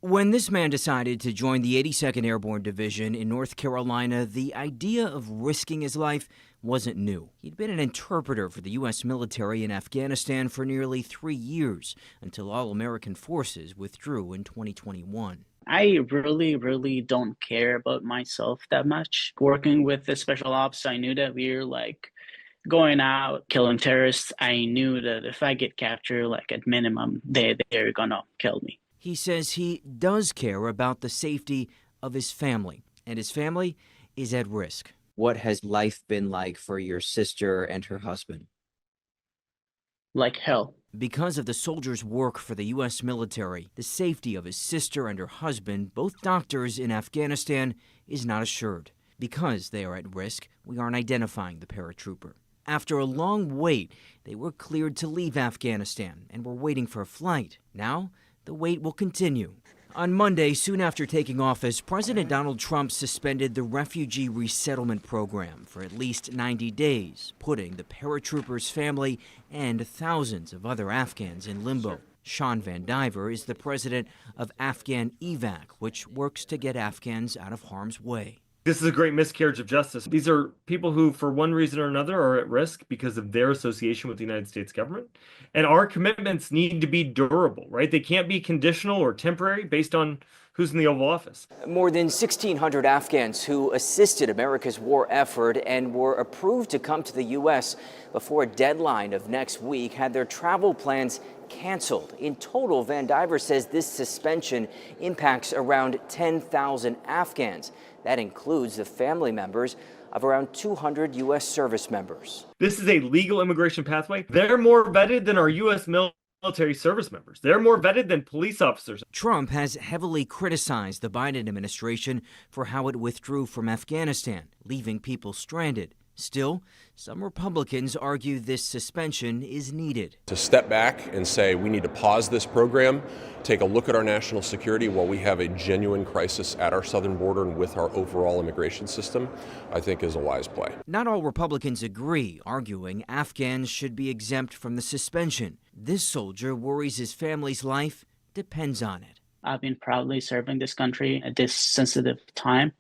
When this man decided to join the 82nd Airborne Division in North Carolina, the idea of risking his life wasn't new. He'd been an interpreter for the U.S. military in Afghanistan for nearly 3 years until all American forces withdrew in 2021. I really don't care about myself that much. Working with the special ops, I knew that we were going out, killing terrorists. I knew that if I get captured, at minimum, they're gonna kill me. He says he does care about the safety of his family, and his family is at risk. What has life been like for your sister and her husband? Like hell. Because of the soldier's work for the U.S. military, the safety of his sister and her husband, both doctors in Afghanistan, is not assured. Because they are at risk, we aren't identifying the paratrooper. After a long wait, they were cleared to leave Afghanistan and were waiting for a flight. Now, the wait will continue. On Monday, soon after taking office, President Donald Trump suspended the refugee resettlement program for at least 90 days, putting the paratrooper's family and thousands of other Afghans in limbo. Sean Van Diver is the president of Afghan EVAC, which works to get Afghans out of harm's way. This is a great miscarriage of justice. These are people who, for one reason or another, are at risk because of their association with the United States government. And our commitments need to be durable, right? They can't be conditional or temporary based on who's in the Oval Office. More than 1,600 Afghans who assisted America's war effort and were approved to come to the U.S. before a deadline of next week had their travel plans canceled. In total, Van Diver says this suspension impacts around 10,000 Afghans. That includes the family members of around 200 U.S. service members. This is a legal immigration pathway. They're more vetted than our U.S. military service members. They're more vetted than police officers. Trump has heavily criticized the Biden administration for how it withdrew from Afghanistan, leaving people stranded. Still, some Republicans argue this suspension is needed. To step back and say we need to pause this program, take a look at our national security while we have a genuine crisis at our southern border and with our overall immigration system, I think is a wise play. Not all Republicans agree, arguing Afghans should be exempt from the suspension. This soldier worries his family's life depends on it. I've been proudly serving this country at this sensitive time.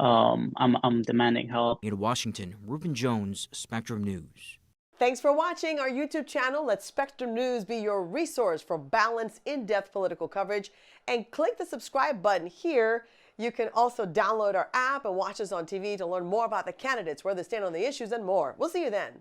I'm demanding help. In Washington, Reuben Jones, Spectrum News. Thanks for watching our YouTube channel. Let Spectrum News be your resource for balanced, in-depth political coverage. And click the subscribe button here. You can also download our app and watch us on TV to learn more about the candidates, where they stand on the issues, and more. We'll see you then.